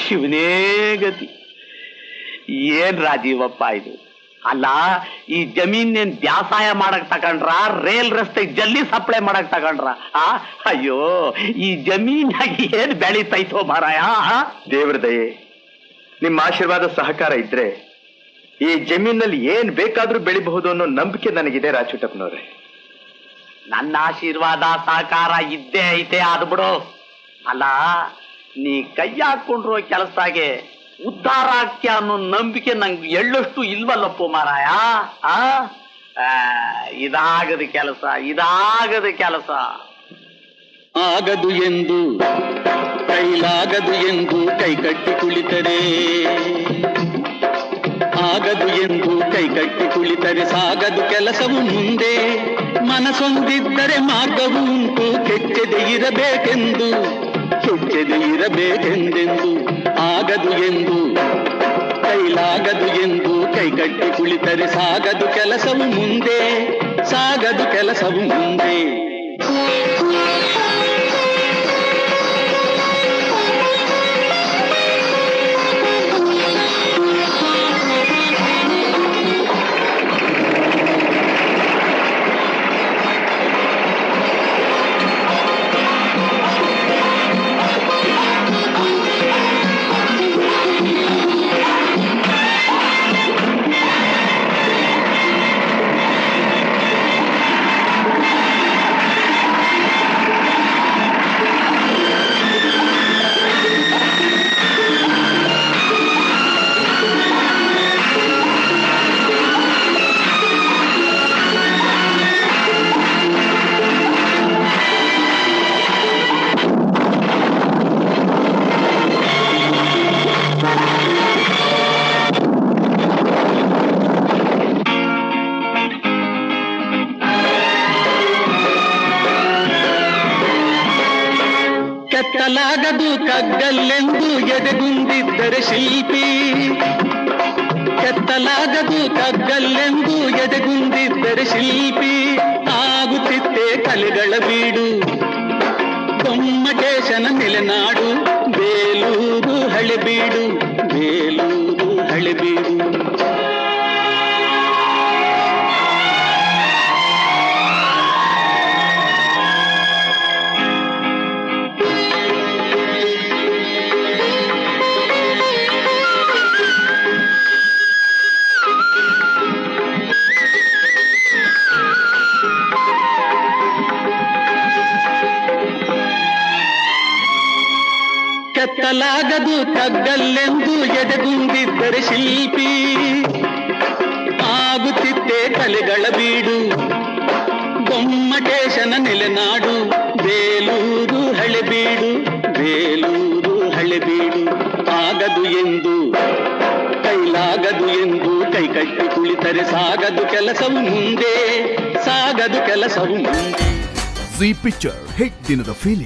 ಶಿವನೇ ಗತಿ. ಏನ್ ರಾಜೀವಪ್ಪ ಇದು? ಅಲ್ಲ, ಈ ಜಮೀನೇನ್ ವ್ಯಾಸಾಯ ಮಾಡಕ್ ತಗೊಂಡ್ರ, ರೇಲ್ ರಸ್ತೆ ಜಲ್ಲಿ ಸಪ್ಲೈ ಮಾಡಕ್ ತಗೊಂಡ್ರ? ಅಯ್ಯೋ, ಈ ಜಮೀನಾಗಿ ಏನ್ ಬೆಳೀತೈತೋ ಮಾರಾಯ. ದೇವ್ರ ದಯೆ, ನಿಮ್ಮ ಆಶೀರ್ವಾದ ಸಹಕಾರ ಇದ್ರೆ ಈ ಜಮೀನಲ್ಲಿ ಏನ್ ಬೇಕಾದ್ರೂ ಬೆಳಿಬಹುದು ಅನ್ನೋ ನಂಬಿಕೆ ನನಗಿದೆ ರಾಜುಟಪ್ಪನವ್ರೆ. ನನ್ನ ಆಶೀರ್ವಾದ ಸಹಕಾರ ಇದ್ದೇ ಐತೆ, ಅದು ಬಿಡು. ಅಲ್ಲ, ನೀ ಕೈ ಹಾಕೊಂಡ್ರೋ ಕೆಲಸದಾಗೆ ಉದ್ಧಾರ ಆಗ್ತ್ಯ ಅನ್ನೋ ನಂಬಿಕೆ ನಂಗೆ ಎಳ್ಳಷ್ಟು ಇಲ್ವಲ್ಲಪ್ಪು ಮಾರಾಯ. ಇದಾಗದ ಕೆಲಸ, ಇದಾಗದ ಕೆಲಸ. ಆಗದು ಎಂದು ಕೈಲಾಗದು ಎಂದು ಕೈ ಕಟ್ಟಿ ಕುಳಿತರೆ, ಆಗದು ಎಂದು ಕೈ ಕಟ್ಟಿ ಕುಳಿತರೆ ಸಾಗದು ಕೆಲಸವು ಮುಂದೆ. ಮನಸೊಂದಿದ್ದರೆ ಮಾರ್ಗವು ಉಂಟು, ಕೆಚ್ಚದೆ ಇರಬೇಕೆಂದು, ಕೆಚ್ಚದೆ ಇರಬೇಕೆಂದೆಂದು. ಆಗದು ಎಂದು ಕೈಲಾಗದು ಎಂದು ಕೈ ಕಟ್ಟಿ ಕುಳಿತರೆ ಸಾಗದು ಕೆಲಸವು ಮುಂದೆ, ಸಾಗದು ಕೆಲಸವು ಮುಂದೆ. ಕೆತ್ತಲಾಗದು ಕಗ್ಗಲ್ಲೆಂದು ಎದೆಗುಂದಿದ್ದರೆ ಶಿಲ್ಪಿ, ಕೆತ್ತಲಾಗದು ಕಗ್ಗಲ್ಲೆಂದು ಎದೆಗುಂದಿದ್ದರೆ ಶಿಲ್ಪಿ. ಆಗುತ್ತಿತ್ತೆ ಕಲೆಗಳ ಬೀಡು, ಗೊಮ್ಮಟೇಶನ ನೆಲೆನಾಡು, ಬೇಲೂರು ಹಳೆಬೀಡು, ಬೇಲೂರು ಹಳೆಬೀಡು. ಕೆತ್ತಲಾಗದು ಕಗ್ಗಲ್ಲೆಂದು ಎದೆಗುಂದಿದ್ದರೆ ಶಿಲ್ಪಿ. ಆಗುತ್ತಿತ್ತೆ ಕಲೆಗಳ ಬೀಡು, ಗೊಮ್ಮಟೇಶನ ನೆಲೆನಾಡು, ಬೇಲೂರು ಹಳೆಬೀಡು, ಬೇಲೂರು ಹಳೆಬೀಡು. ಆಗದು ಎಂದು ಕೈಲಾಗದು ಎಂದು ಕೈ ಕಟ್ಟಿ ಕುಳಿತರೆ ಸಾಗದು ಕೆಲಸವು ಮುಂದೆ, ಸಾಗದು ಕೆಲಸವು ಮುಂದೆ. ಜಿ ಪಿಕ್ಚರ್ ಹಿಟ್ ದಿನದ ಫೀಲಿಂಗ್.